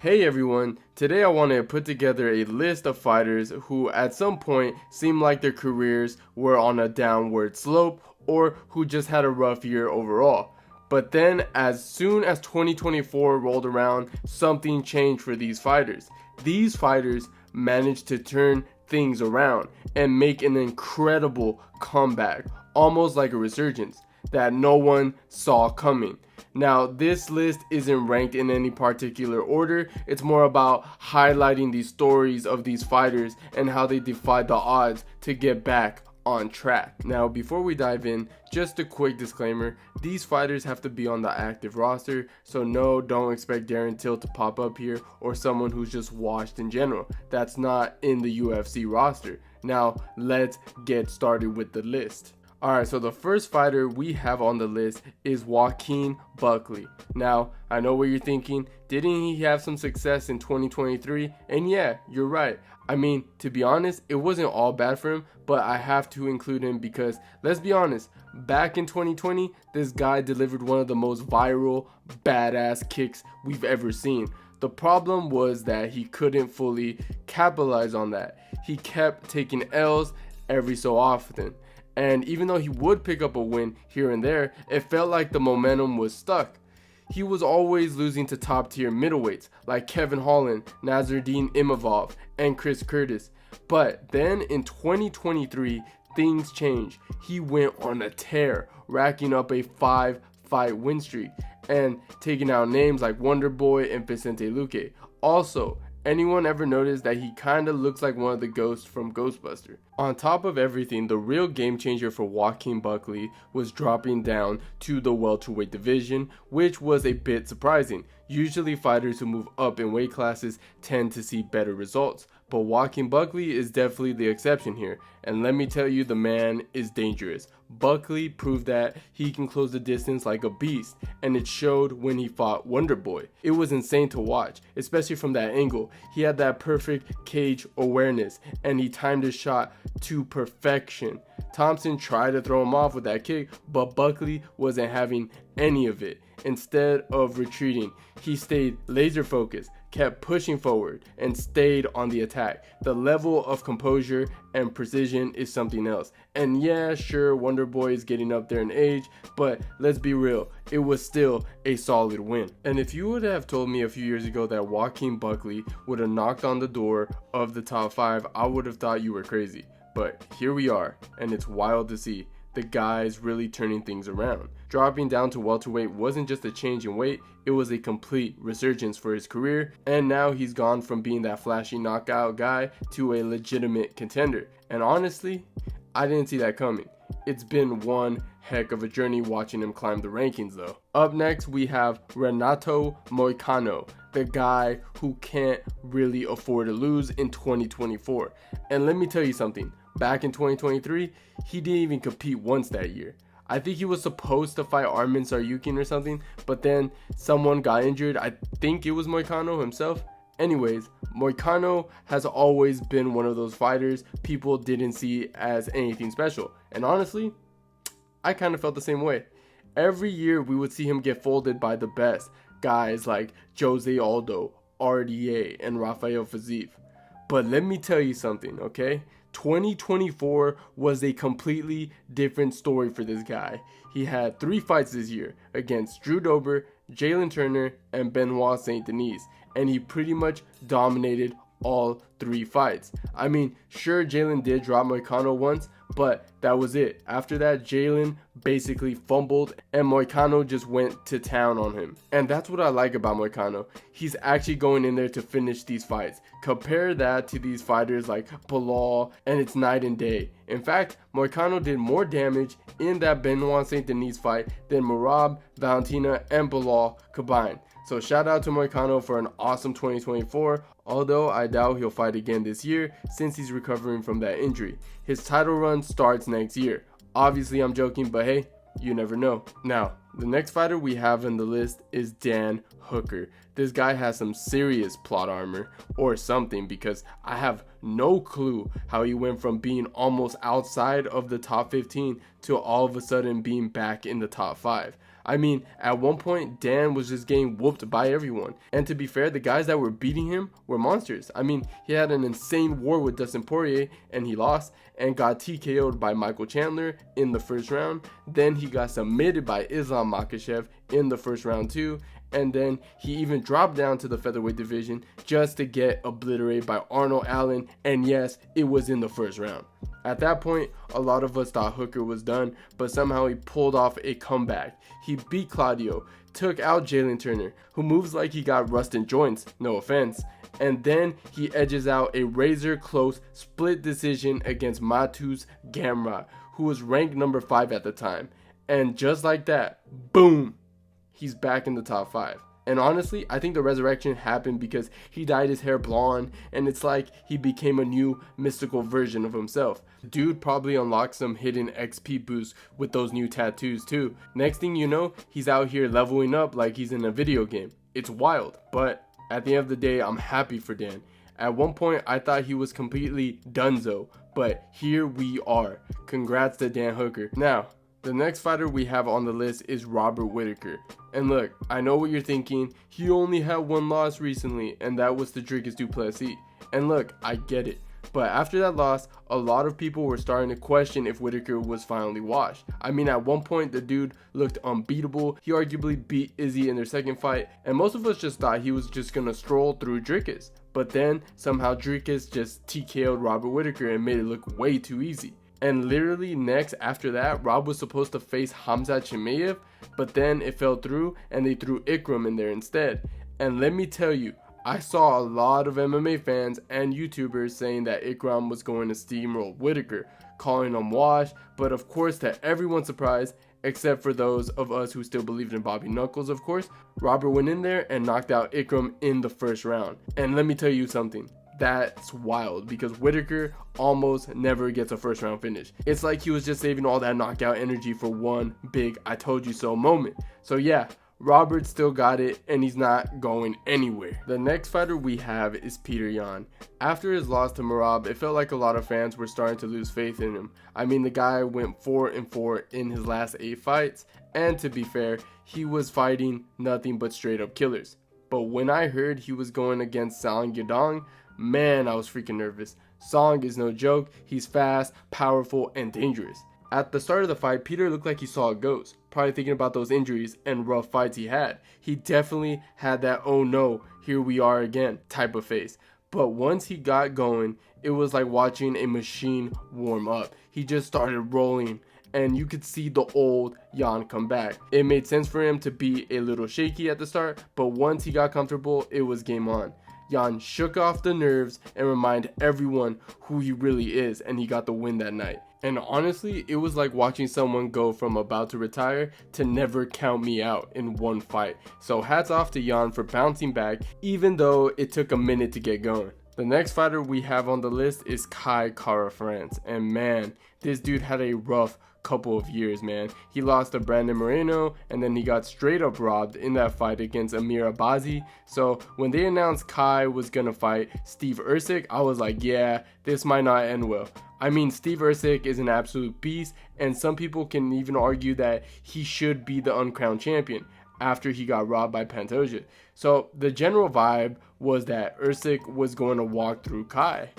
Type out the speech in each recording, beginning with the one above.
Hey everyone, today I want to put together a list of fighters who at some point seemed like their careers were on a downward slope or who just had a rough year overall. But then as soon as 2024 rolled around, something changed for these fighters. These fighters managed to turn things around and make an incredible comeback, almost like a resurgence that no one saw coming. Now, this list isn't ranked in any particular order. It's more about highlighting the stories of these fighters and how they defied the odds to get back on track. Now, before we dive in, just a quick disclaimer. These fighters have to be on the active roster, so no, don't expect Darren Till to pop up here or someone who's just washed in general. That's not in the UFC roster. Now, let's get started with the list. Alright, so the first fighter we have on the list is Joaquin Buckley. Now, I know what you're thinking. Didn't he have some success in 2023? And yeah, you're right. I mean, to be honest, it wasn't all bad for him, but I have to include him because, let's be honest, back in 2020, this guy delivered one of the most viral, badass kicks we've ever seen. The problem was that he couldn't fully capitalize on that. He kept taking L's every so often. And even though he would pick up a win here and there, it felt like the momentum was stuck. He was always losing to top tier middleweights like Kevin Holland, Nasruddin Imavov, and Chris Curtis. But then in 2023, things changed. He went on a tear, racking up a 5-fight win streak and taking out names like Wonder Boy and Vicente Luque. Also, anyone ever noticed that he kinda looks like one of the ghosts from Ghostbusters? On top of everything, the real game changer for Joaquin Buckley was dropping down to the welterweight division, which was a bit surprising. Usually fighters who move up in weight classes tend to see better results, but Joaquin Buckley is definitely the exception here, and let me tell you, the man is dangerous. Buckley proved that he can close the distance like a beast, and it showed when he fought Wonder Boy. It was insane to watch, especially from that angle. He had that perfect cage awareness, and he timed his shot to perfection. Thompson tried to throw him off with that kick, but Buckley wasn't having any of it. Instead of retreating, he stayed laser focused, kept pushing forward, and stayed on the attack. The level of composure and precision is something else. And yeah, sure, Wonder Boy is getting up there in age, but let's be real, it was still a solid win. And if you would have told me a few years ago that Joaquin Buckley would have knocked on the door of the top 5, I would have thought you were crazy. But here we are, and it's wild to see. The guy's really turning things around. Dropping down to welterweight wasn't just a change in weight, it was a complete resurgence for his career, and now he's gone from being that flashy knockout guy to a legitimate contender. And honestly, I didn't see that coming. It's been one heck of a journey watching him climb the rankings though. Up next we have Renato Moicano, the guy who can't really afford to lose in 2024. And let me tell you something, back in 2023, he didn't even compete once that year. I think he was supposed to fight Arman Tsarukyan or something, but then someone got injured. I think it was Moicano himself. Anyways, Moicano has always been one of those fighters people didn't see as anything special. And honestly, I kind of felt the same way. Every year we would see him get folded by the best guys like Jose Aldo, RDA, and Rafael Fiziev. But let me tell you something, okay? 2024 was a completely different story for this guy. He had 3 fights this year against Drew Dober, Jalen Turner, and Benoit Saint Denis, and he pretty much dominated all 3 fights. I mean, sure, Jalen did drop Moicano once, but that was it. After that, Jalen basically fumbled and Moicano just went to town on him. And that's what I like about Moicano. He's actually going in there to finish these fights. Compare that to these fighters like Bilal, and it's night and day. In fact, Moicano did more damage in that Benoit Saint Denis fight than Merab, Valentina, and Bilal combined. So shout out to Moicano for an awesome 2024, although I doubt he'll fight again this year since he's recovering from that injury. His title run starts next year. Obviously I'm joking, but hey, you never know. Now, the next fighter we have on the list is Dan Hooker. this guy has some serious plot armor or something, because I have no clue how he went from being almost outside of the top 15 to all of a sudden being back in the top 5. I mean, at one point, Dan was just getting whooped by everyone. And to be fair, the guys that were beating him were monsters. I mean, he had an insane war with Dustin Poirier, and he lost and got TKO'd by Michael Chandler in the first round. Then he got submitted by Islam Makhachev in the first round too. And then he even dropped down to the featherweight division just to get obliterated by Arnold Allen. And yes, it was in the first round. At that point, a lot of us thought Hooker was done, but somehow he pulled off a comeback. He beat Claudio, took out Jalen Turner, who moves like he got rusted joints, no offense. And then he edges out a razor close split decision against Matus Gamrot, who was ranked number 5 at the time. And just like that, boom, he's back in the top 5. And honestly, I think the resurrection happened because he dyed his hair blonde, and it's like he became a new mystical version of himself. Dude probably unlocked some hidden XP boost with those new tattoos too. Next thing you know, he's out here leveling up like he's in a video game. It's wild, but at the end of the day, I'm happy for Dan. At one point, I thought he was completely donezo, but here we are. Congrats to Dan Hooker. Now, the next fighter we have on the list is Robert Whittaker. And look, I know what you're thinking. He only had one loss recently, and that was to Dricus du Plessis. And look, I get it. But after that loss, a lot of people were starting to question if Whittaker was finally washed. I mean, at one point, the dude looked unbeatable. He arguably beat Izzy in their second fight, and most of us just thought he was just gonna stroll through Dricus. But then, somehow Dricus just TKO'd Robert Whittaker and made it look way too easy. And literally next after that, Rob was supposed to face Khamzat Chimaev, but then it fell through and they threw Ikram in there instead. And let me tell you, I saw a lot of MMA fans and YouTubers saying that Ikram was going to steamroll Whittaker, calling him washed, but of course, to everyone's surprise, except for those of us who still believed in Bobby Knuckles, of course, Robert went in there and knocked out Ikram in the first round. And let me tell you something. That's wild, because Whittaker almost never gets a first round finish. It's like he was just saving all that knockout energy for one big I told you so moment. So yeah, Robert still got it, and he's not going anywhere. The next fighter we have is Peter Yan. After his loss to Merab, it felt like a lot of fans were starting to lose faith in him. I mean, the guy went 4-4 in his last 8 fights, and to be fair, he was fighting nothing but straight up killers. But when I heard he was going against Song Yadong, man, I was freaking nervous. Song is no joke. He's fast, powerful, and dangerous. At the start of the fight, Peter looked like he saw a ghost, probably thinking about those injuries and rough fights he had. He definitely had that oh no, here we are again type of face. But once he got going, it was like watching a machine warm up. He just started rolling, and you could see the old Yan come back. It made sense for him to be a little shaky at the start, but once he got comfortable, it was game on. Yan shook off the nerves and reminded everyone who he really is, and he got the win that night. And honestly, it was like watching someone go from about to retire to never count me out in one fight. So hats off to Yan for bouncing back, even though it took a minute to get going. The next fighter we have on the list is Kai Kara-France, and man, this dude had a rough couple of years, man. He lost to Brandon Moreno, and then he got straight up robbed in that fight against Amir Abazi. So when they announced Kai was gonna fight Steve Ercik, I was like, yeah, this might not end well. I mean, Steve Ercik is an absolute beast, and some people can even argue that he should be the uncrowned champion after he got robbed by Pantoja. So the general vibe was that Ercik was going to walk through Kai.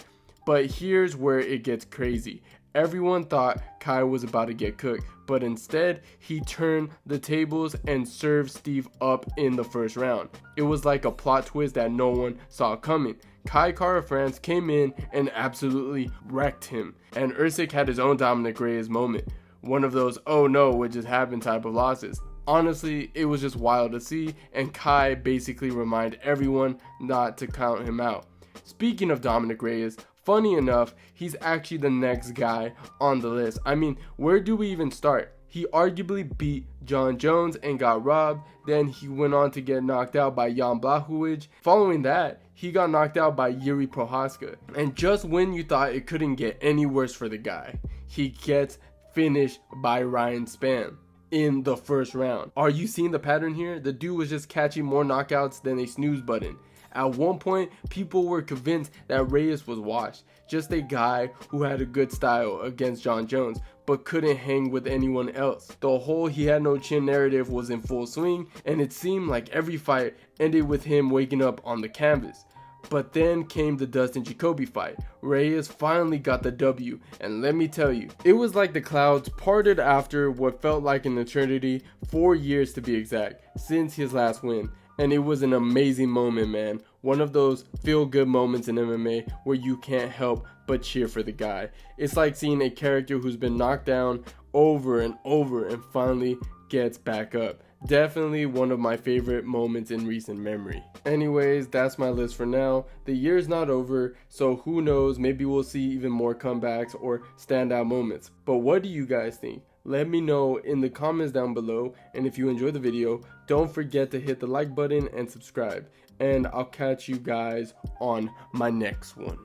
But here's where it gets crazy. Everyone thought Kai was about to get cooked, but instead he turned the tables and served Steve up in the first round. It was like a plot twist that no one saw coming. Kai Kara-France came in and absolutely wrecked him, and Ercik had his own Dominic Reyes moment. One of those oh no what just happened type of losses. Honestly, it was just wild to see, and Kai basically reminded everyone not to count him out. Speaking of Dominic Reyes, funny enough, he's actually the next guy on the list. I mean, where do we even start? He arguably beat John Jones and got robbed. Then he went on to get knocked out by Jan Blachowicz. Following that, he got knocked out by Yuri Prohaska. And just when you thought it couldn't get any worse for the guy, he gets finished by Ryan Spann in the first round. Are you seeing the pattern here? The dude was just catching more knockouts than a snooze button. At one point, people were convinced that Reyes was washed, just a guy who had a good style against Jon Jones, but couldn't hang with anyone else. The whole he had no chin narrative was in full swing, and it seemed like every fight ended with him waking up on the canvas. But then came the Dustin Jacoby fight. Reyes finally got the W, and let me tell you, it was like the clouds parted after what felt like an eternity, 4 years to be exact, since his last win. And it was an amazing moment, man. One of those feel-good moments in MMA where you can't help but cheer for the guy. It's like seeing a character who's been knocked down over and over and finally gets back up. Definitely one of my favorite moments in recent memory. Anyways, that's my list for now. The year's not over, so who knows, maybe we'll see even more comebacks or standout moments. But what do you guys think? Let me know in the comments down below, and if you enjoyed the video, don't forget to hit the like button and subscribe. And I'll catch you guys on my next one.